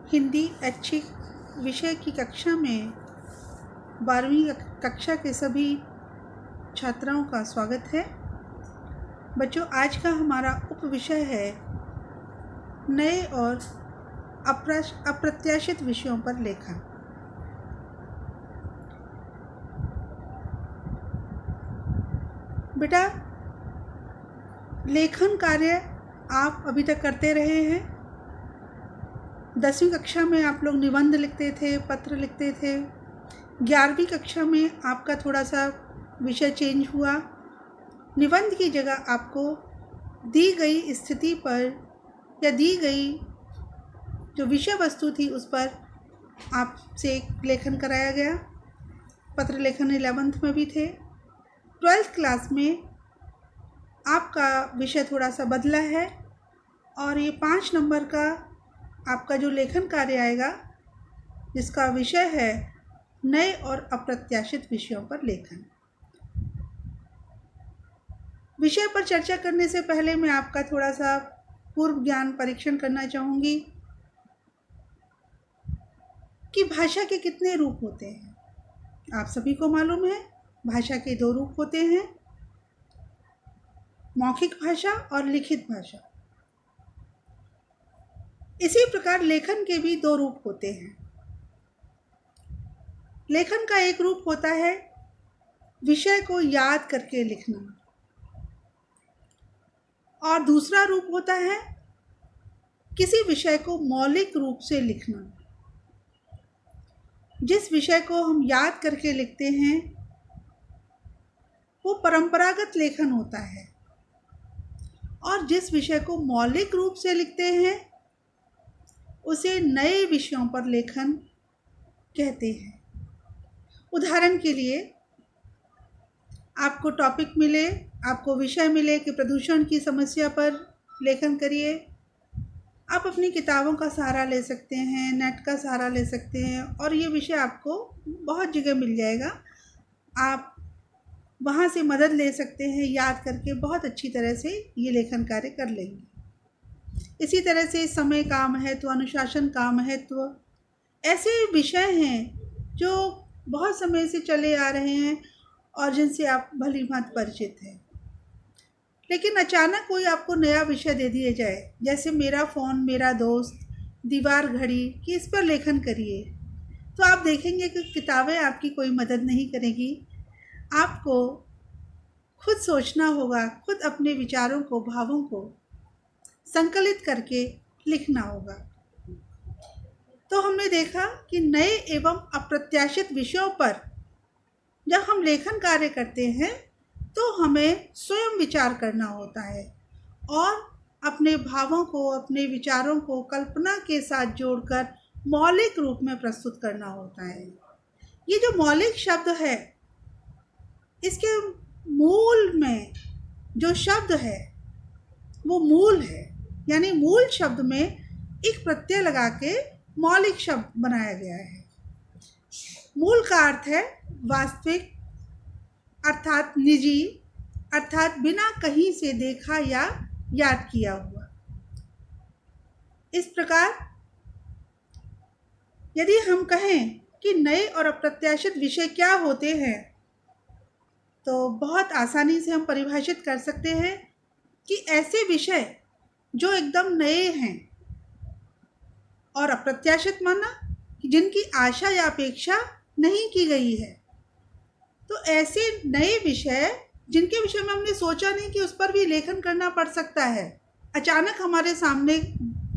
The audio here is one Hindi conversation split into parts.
हिंदी अच्छी विषय की कक्षा में 12वीं कक्षा के सभी छात्राओं का स्वागत है। बच्चों, आज का हमारा उप विषय है नए और अप्रत्याशित विषयों पर लेखन। बेटा, लेखन कार्य आप अभी तक करते रहे हैं। 10वीं कक्षा में आप लोग निबंध लिखते थे, पत्र लिखते थे। 11वीं कक्षा में आपका थोड़ा सा विषय चेंज हुआ। निबंध की जगह आपको दी गई स्थिति पर या दी गई जो विषय वस्तु थी उस पर आपसे लेखन कराया गया। पत्र लेखन 11th में भी थे। 12th क्लास में आपका विषय थोड़ा सा बदला है और ये 5 नंबर का आपका जो लेखन कार्य आएगा, जिसका विषय है नए और अप्रत्याशित विषयों पर लेखन। विषय पर चर्चा करने से पहले मैं आपका थोड़ा सा पूर्व ज्ञान परीक्षण करना चाहूँगी कि भाषा के कितने रूप होते हैं। आप सभी को मालूम है, भाषा के 2 रूप होते हैं, मौखिक भाषा और लिखित भाषा। इसी प्रकार लेखन के भी 2 रूप होते हैं। लेखन का एक रूप होता है विषय को याद करके लिखना और दूसरा रूप होता है किसी विषय को मौलिक रूप से लिखना। जिस विषय को हम याद करके लिखते हैं वो परंपरागत लेखन होता है और जिस विषय को मौलिक रूप से लिखते हैं उसे नए विषयों पर लेखन कहते हैं। उदाहरण के लिए, आपको टॉपिक मिले, आपको विषय मिले कि प्रदूषण की समस्या पर लेखन करिए। आप अपनी किताबों का सहारा ले सकते हैं, नेट का सहारा ले सकते हैं और ये विषय आपको बहुत जगह मिल जाएगा। आप वहाँ से मदद ले सकते हैं, याद करके बहुत अच्छी तरह से ये लेखन कार्य कर लेंगे। इसी तरह से समय का महत्व, अनुशासन का महत्व, ऐसे विषय हैं जो बहुत समय से चले आ रहे हैं और जिनसे आप भली भांति परिचित हैं। लेकिन अचानक कोई आपको नया विषय दे दिया जाए, जैसे मेरा फ़ोन मेरा दोस्त, दीवार घड़ी, कि इस पर लेखन करिए, तो आप देखेंगे कि किताबें आपकी कोई मदद नहीं करेगी। आपको खुद सोचना होगा, खुद अपने विचारों को, भावों को संकलित करके लिखना होगा। तो हमने देखा कि नए एवं अप्रत्याशित विषयों पर जब हम लेखन कार्य करते हैं तो हमें स्वयं विचार करना होता है और अपने भावों को, अपने विचारों को कल्पना के साथ जोड़कर मौलिक रूप में प्रस्तुत करना होता है। ये जो मौलिक शब्द है, इसके मूल में जो शब्द है वो मूल है, यानी मूल शब्द में एक प्रत्यय लगा के मौलिक शब्द बनाया गया है। मूल का अर्थ है वास्तविक, अर्थात निजी, अर्थात बिना कहीं से देखा या याद किया हुआ। इस प्रकार यदि हम कहें कि नए और अप्रत्याशित विषय क्या होते हैं, तो बहुत आसानी से हम परिभाषित कर सकते हैं कि ऐसे विषय जो एकदम नए हैं, और अप्रत्याशित माना कि जिनकी आशा या अपेक्षा नहीं की गई है। तो ऐसे नए विषय जिनके विषय में हमने सोचा नहीं कि उस पर भी लेखन करना पड़ सकता है, अचानक हमारे सामने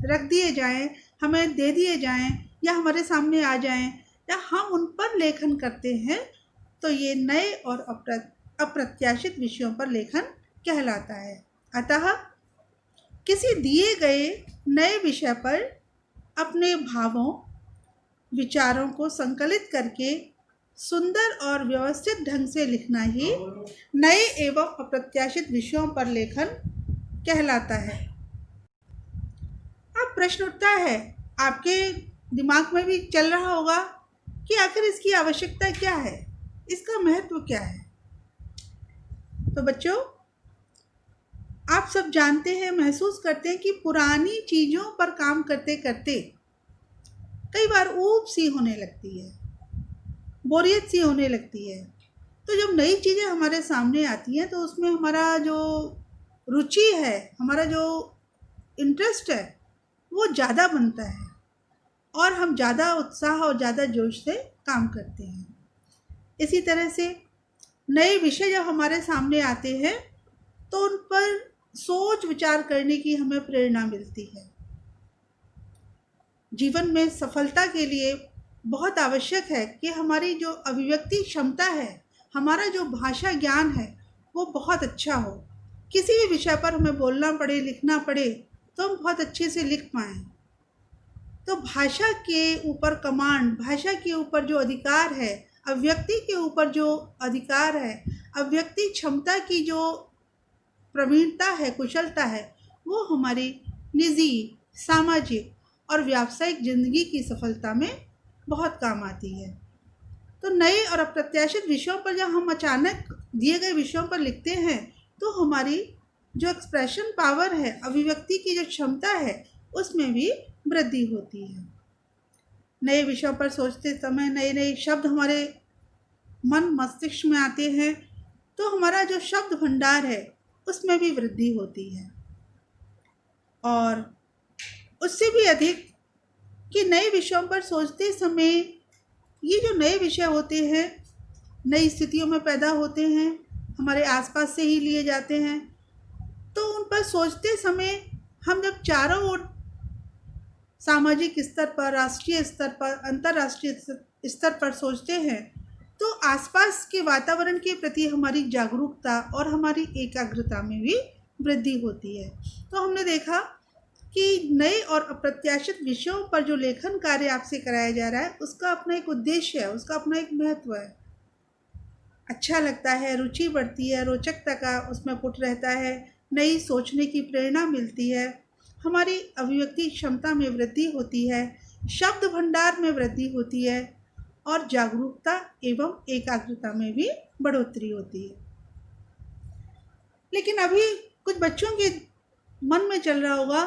रख दिए जाएं, हमें दे दिए जाएं या हमारे सामने आ जाएं या हम उन पर लेखन करते हैं, तो ये नए और अप्रत्याशित विषयों पर लेखन कहलाता है। अतः किसी दिए गए नए विषय पर अपने भावों, विचारों को संकलित करके सुंदर और व्यवस्थित ढंग से लिखना ही नए एवं अप्रत्याशित विषयों पर लेखन कहलाता है। अब प्रश्न उठता है, आपके दिमाग में भी चल रहा होगा कि आखिर इसकी आवश्यकता क्या है, इसका महत्व क्या है। तो बच्चों, आप सब जानते हैं, महसूस करते हैं कि पुरानी चीज़ों पर काम करते करते कई बार ऊब सी होने लगती है, बोरियत सी होने लगती है। तो जब नई चीज़ें हमारे सामने आती हैं तो उसमें हमारा जो रुचि है, हमारा जो इंटरेस्ट है, वो ज़्यादा बनता है और हम ज़्यादा उत्साह और ज़्यादा जोश से काम करते हैं। इसी तरह से नए विषय जब हमारे सामने आते हैं तो उन पर सोच विचार करने की हमें प्रेरणा मिलती है। जीवन में सफलता के लिए बहुत आवश्यक है कि हमारी जो अभिव्यक्ति क्षमता है, हमारा जो भाषा ज्ञान है, वो बहुत अच्छा हो। किसी भी विषय पर हमें बोलना पड़े, लिखना पड़े, तो हम बहुत अच्छे से लिख पाएँ। तो भाषा के ऊपर कमांड, भाषा के ऊपर जो अधिकार है, अभिव्यक्ति के ऊपर जो अधिकार है, अभिव्यक्ति क्षमता की जो प्रवीणता है, कुशलता है, वो हमारी निजी, सामाजिक और व्यावसायिक ज़िंदगी की सफलता में बहुत काम आती है। तो नए और अप्रत्याशित विषयों पर जब हम अचानक दिए गए विषयों पर लिखते हैं, तो हमारी जो एक्सप्रेशन पावर है, अभिव्यक्ति की जो क्षमता है, उसमें भी वृद्धि होती है। नए विषयों पर सोचते समय नए-नए शब्द हमारे मन मस्तिष्क में आते हैं, तो हमारा जो शब्द भंडार है, उसमें भी वृद्धि होती है। और उससे भी अधिक कि नए विषयों पर सोचते समय ये जो नए विषय होते हैं, नई स्थितियों में पैदा होते हैं, हमारे आसपास से ही लिए जाते हैं, तो उन पर सोचते समय हम जब चारों ओर सामाजिक स्तर पर, राष्ट्रीय स्तर पर, अंतर्राष्ट्रीय स्तर पर सोचते हैं, तो आसपास के वातावरण के प्रति हमारी जागरूकता और हमारी एकाग्रता में भी वृद्धि होती है। तो हमने देखा कि नए और अप्रत्याशित विषयों पर जो लेखन कार्य आपसे कराया जा रहा है, उसका अपना एक उद्देश्य है, उसका अपना एक महत्व है। अच्छा लगता है, रुचि बढ़ती है, रोचकता का उसमें पुट रहता है, नई सोचने की प्रेरणा मिलती है, हमारी अभिव्यक्ति क्षमता में वृद्धि होती है, शब्द भंडार में वृद्धि होती है और जागरूकता एवं एकाग्रता में भी बढ़ोतरी होती है। लेकिन अभी कुछ बच्चों के मन में चल रहा होगा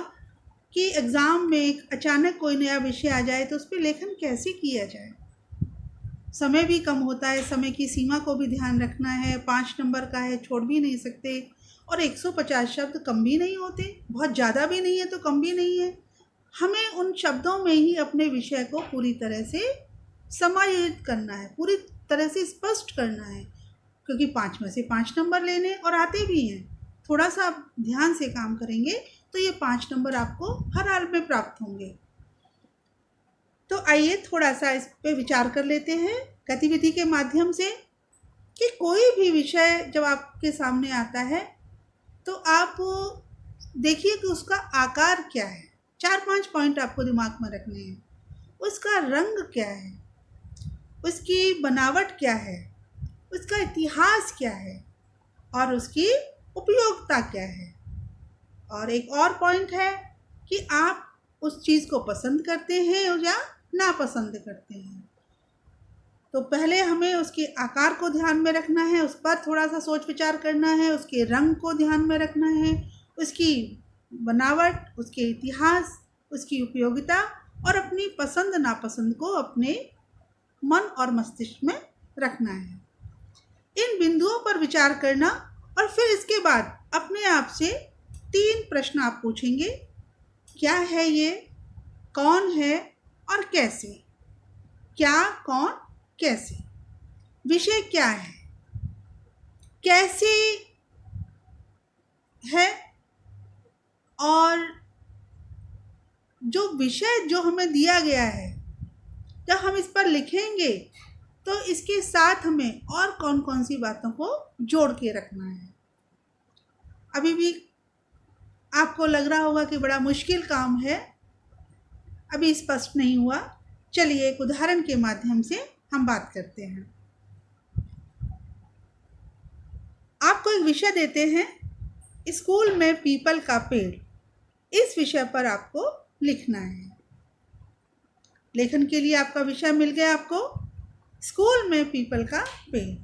कि एग्ज़ाम में अचानक कोई नया विषय आ जाए तो उस पे लेखन कैसे किया जाए? समय भी कम होता है, समय की सीमा को भी ध्यान रखना है, 5 नंबर का है, छोड़ भी नहीं सकते और 150 शब्द कम भी नहीं होते, बहुत ज़्यादा भी नहीं है तो कम भी नहीं है। हमें उन शब्दों में ही अपने विषय को पूरी तरह से समायोजित करना है, पूरी तरह से स्पष्ट करना है, क्योंकि 5 में से 5 नंबर लेने और आते भी हैं। थोड़ा सा आप ध्यान से काम करेंगे तो ये 5 नंबर आपको हर हाल में प्राप्त होंगे। तो आइए थोड़ा सा इस पे विचार कर लेते हैं गतिविधि के माध्यम से कि कोई भी विषय जब आपके सामने आता है तो आप देखिए कि उसका आकार क्या है। 4-5 पॉइंट आपको दिमाग में रखने हैं। उसका रंग क्या है, उसकी बनावट क्या है, उसका इतिहास क्या है और उसकी उपयोगिता क्या है। और एक और पॉइंट है कि आप उस चीज़ को पसंद करते हैं या नापसंद करते हैं। तो पहले हमें उसके आकार को ध्यान में रखना है, उस पर थोड़ा सा सोच विचार करना है, उसके रंग को ध्यान में रखना है, उसकी बनावट, उसके इतिहास, उसकी उपयोगिता और अपनी पसंद नापसंद को अपने मन और मस्तिष्क में रखना है। इन बिंदुओं पर विचार करना और फिर इसके बाद अपने आप से 3 प्रश्न आप पूछेंगे। क्या है ये, कौन है और कैसे। क्या, कौन, कैसे। विषय क्या है, कैसे है और जो विषय जो हमें दिया गया है, जब हम इस पर लिखेंगे तो इसके साथ हमें और कौन कौन सी बातों को जोड़ के रखना है। अभी भी आपको लग रहा होगा कि बड़ा मुश्किल काम है, अभी स्पष्ट नहीं हुआ। चलिए एक उदाहरण के माध्यम से हम बात करते हैं। आपको एक विषय देते हैं, स्कूल में पीपल का पेड़। इस विषय पर आपको लिखना है। लेखन के लिए आपका विषय मिल गया आपको, स्कूल में पीपल का पेड़।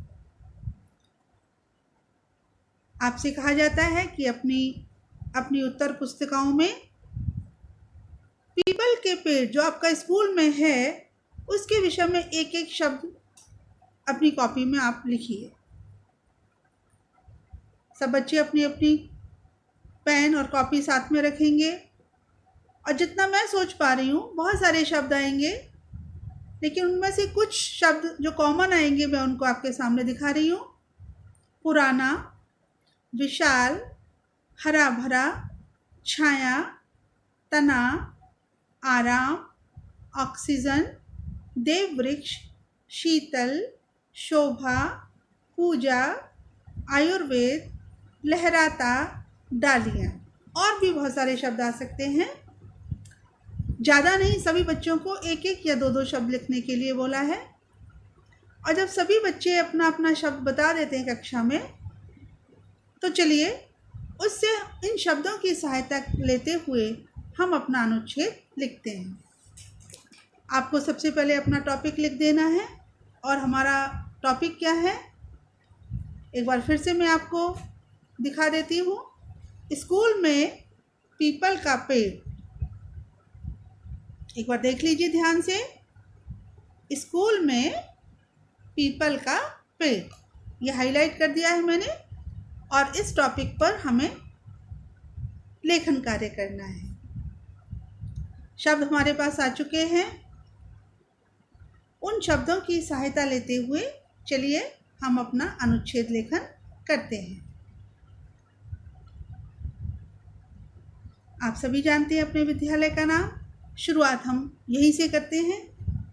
आपसे कहा जाता है कि अपनी उत्तर पुस्तिकाओं में पीपल के पेड़ जो आपका स्कूल में है उसके विषय में एक एक शब्द अपनी कॉपी में आप लिखिए। सब बच्चे अपनी अपनी पेन और कॉपी साथ में रखेंगे और जितना मैं सोच पा रही हूँ बहुत सारे शब्द आएंगे, लेकिन उनमें से कुछ शब्द जो कॉमन आएंगे मैं उनको आपके सामने दिखा रही हूँ। पुराना, विशाल, हरा भरा, छाया, तना, आराम, ऑक्सीजन, देव वृक्ष, शीतल, शोभा, पूजा, आयुर्वेद, लहराता, डालियाँ। और भी बहुत सारे शब्द आ सकते हैं। ज़्यादा नहीं, सभी बच्चों को एक एक या दो दो शब्द लिखने के लिए बोला है। और जब सभी बच्चे अपना अपना शब्द बता देते हैं कक्षा में, तो चलिए उससे इन शब्दों की सहायता लेते हुए हम अपना अनुच्छेद लिखते हैं। आपको सबसे पहले अपना टॉपिक लिख देना है। और हमारा टॉपिक क्या है, एक बार फिर से मैं आपको दिखा देती हूँ। स्कूल में पीपल का पेड़, एक बार देख लीजिए ध्यान से। स्कूल में पीपल का पेड़, ये हाईलाइट कर दिया है मैंने। और इस टॉपिक पर हमें लेखन कार्य करना है। शब्द हमारे पास आ चुके हैं। उन शब्दों की सहायता लेते हुए चलिए हम अपना अनुच्छेद लेखन करते हैं। आप सभी जानते हैं अपने विद्यालय का नाम। शुरुआत हम यहीं से करते हैं।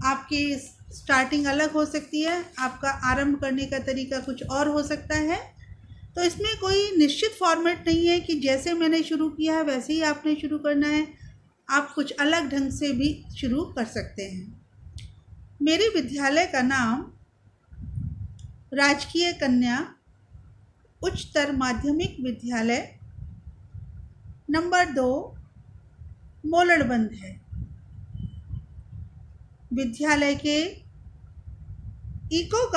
आपकी स्टार्टिंग अलग हो सकती है, आपका आरंभ करने का तरीका कुछ और हो सकता है। तो इसमें कोई निश्चित फॉर्मेट नहीं है कि जैसे मैंने शुरू किया है वैसे ही आपने शुरू करना है। आप कुछ अलग ढंग से भी शुरू कर सकते हैं। मेरे विद्यालय का नाम राजकीय कन्या उच्चतर माध्यमिक विद्यालय नंबर 2 मोलड़बंद है। विद्यालय के इको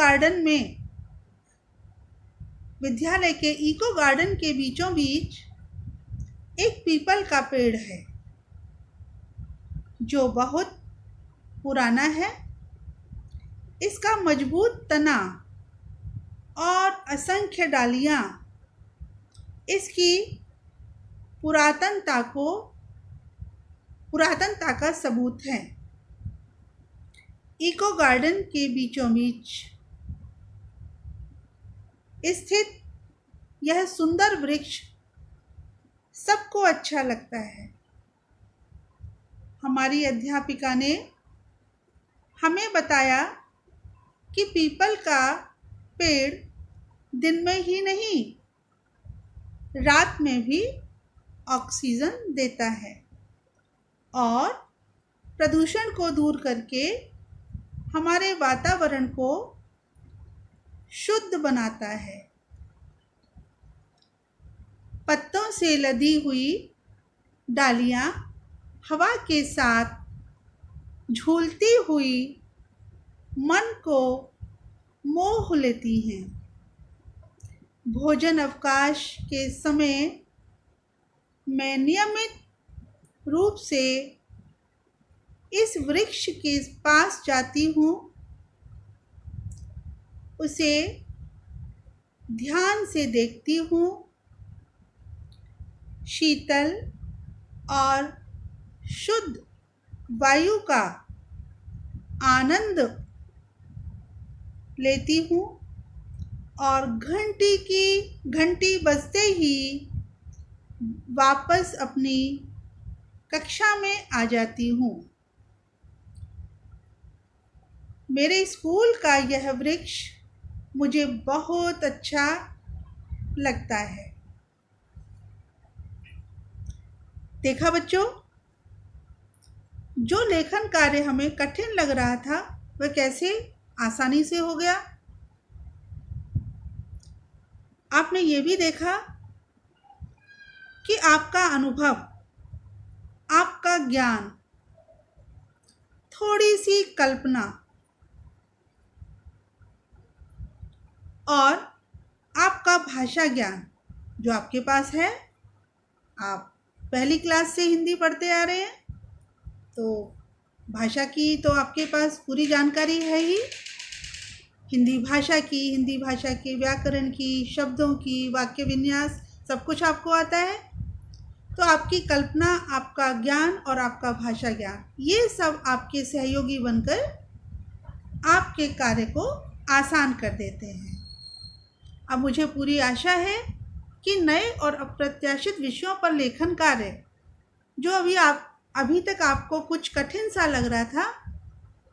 गार्डन के बीचों बीच एक पीपल का पेड़ है जो बहुत पुराना है। इसका मजबूत तना और असंख्य डालियां इसकी पुरातनता का सबूत है। इको गार्डन के बीचों बीच स्थित यह सुंदर वृक्ष सबको अच्छा लगता है। हमारी अध्यापिका ने हमें बताया कि पीपल का पेड़ दिन में ही नहीं, रात में भी ऑक्सीजन देता है और प्रदूषण को दूर करके हमारे वातावरण को शुद्ध बनाता है। पत्तों से लदी हुई डालियां हवा के साथ झूलती हुई मन को मोह लेती हैं। भोजन अवकाश के समय मैं नियमित रूप से इस वृक्ष के पास जाती हूँ, उसे ध्यान से देखती हूँ, शीतल और शुद्ध वायु का आनंद लेती हूँ और घंटी बजते ही वापस अपनी कक्षा में आ जाती हूँ। मेरे स्कूल का यह वृक्ष मुझे बहुत अच्छा लगता है। देखा बच्चों, जो लेखन कार्य हमें कठिन लग रहा था वह कैसे आसानी से हो गया। आपने ये भी देखा कि आपका अनुभव, आपका ज्ञान, थोड़ी सी कल्पना और आपका भाषा ज्ञान जो आपके पास है, आप पहली क्लास से हिंदी पढ़ते आ रहे हैं, तो भाषा की तो आपके पास पूरी जानकारी है ही, हिंदी भाषा की, हिंदी भाषा के व्याकरण की, शब्दों की, वाक्य विन्यास, सब कुछ आपको आता है। तो आपकी कल्पना, आपका ज्ञान और आपका भाषा ज्ञान, ये सब आपके सहयोगी बनकर आपके कार्य को आसान कर देते हैं। अब मुझे पूरी आशा है कि नए और अप्रत्याशित विषयों पर लेखन कार्य, जो अभी तक आपको कुछ कठिन सा लग रहा था,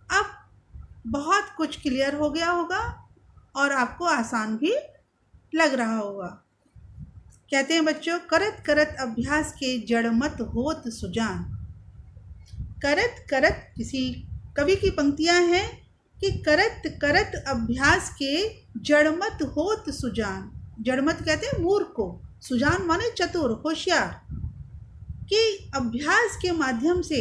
अब बहुत कुछ क्लियर हो गया होगा और आपको आसान भी लग रहा होगा। कहते हैं बच्चों, करत करत अभ्यास के जड़ मत होत सुजान। करत करत, किसी कवि की पंक्तियां हैं कि करत करत अभ्यास के जड़ मत होत सुजान। जड़ मत कहते हैं मूर्ख को, सुजान माने चतुर, होशियार। कि अभ्यास के माध्यम से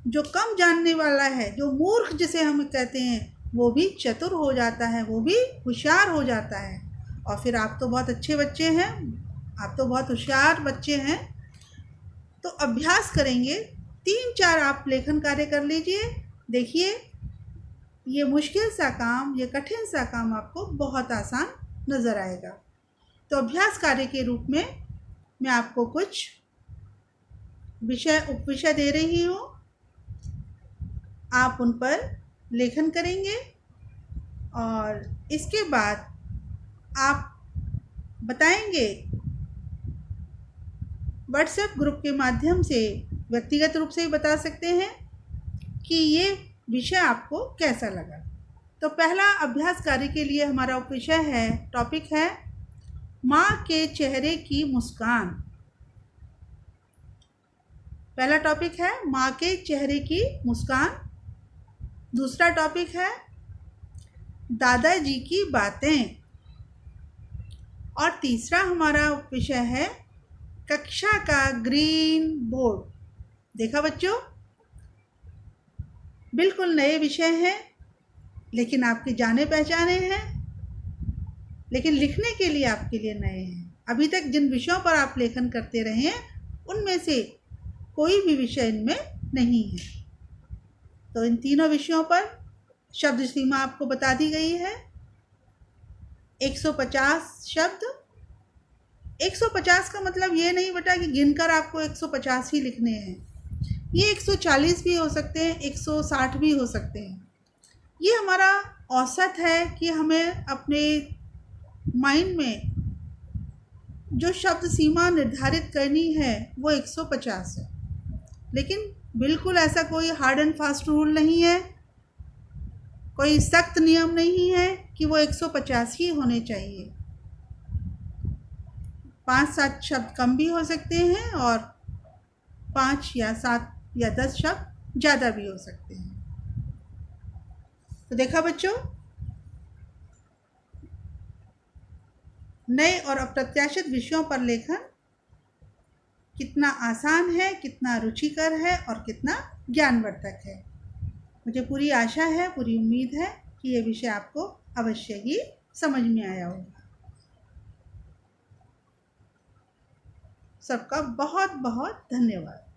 जो कम जानने वाला है, जो मूर्ख जिसे हम कहते हैं, वो भी चतुर हो जाता है, वो भी होशियार हो जाता है। और फिर आप तो बहुत अच्छे बच्चे हैं, आप तो बहुत होशियार बच्चे हैं। तो अभ्यास करेंगे, 3-4 आप लेखन कार्य कर लीजिए। देखिए, ये मुश्किल सा काम, ये कठिन सा काम आपको बहुत आसान नज़र आएगा। तो अभ्यास कार्य के रूप में मैं आपको कुछ उपविषय दे रही हूँ, आप उन पर लेखन करेंगे और इसके बाद आप बताएंगे व्हाट्सएप ग्रुप के माध्यम से, व्यक्तिगत रूप से ही बता सकते हैं कि ये विषय आपको कैसा लगा। तो पहला अभ्यास कार्य के लिए हमारा उपविषय है, टॉपिक है माँ के चेहरे की मुस्कान। पहला टॉपिक है माँ के चेहरे की मुस्कान। दूसरा टॉपिक है दादाजी की बातें। और तीसरा हमारा विषय है कक्षा का ग्रीन बोर्ड। देखा बच्चों, बिल्कुल नए विषय हैं, लेकिन आपके जाने पहचाने हैं, लेकिन लिखने के लिए आपके लिए नए हैं। अभी तक जिन विषयों पर आप लेखन करते रहे हैं, उनमें से कोई भी विषय इनमें नहीं है। तो इन तीनों विषयों पर शब्द सीमा आपको बता दी गई है। 150 शब्द। 150 का मतलब ये नहीं बेटा कि गिनकर आपको 150 ही लिखने हैं। ये 140 भी हो सकते हैं, 160 भी हो सकते हैं। ये हमारा औसत है कि हमें अपने माइंड में जो शब्द सीमा निर्धारित करनी है वो 150 है। लेकिन बिल्कुल ऐसा कोई हार्ड एंड फास्ट रूल नहीं है, कोई सख्त नियम नहीं है कि वो 150 ही होने चाहिए। 5-7 शब्द कम भी हो सकते हैं और 5 या 7 या 10 शब्द ज़्यादा भी हो सकते हैं। तो देखा बच्चों, नए और अप्रत्याशित विषयों पर लेखन कितना आसान है, कितना रुचिकर है और कितना ज्ञानवर्धक है। मुझे पूरी आशा है, पूरी उम्मीद है कि ये विषय आपको अवश्य ही समझ में आया होगा। सबका बहुत बहुत धन्यवाद।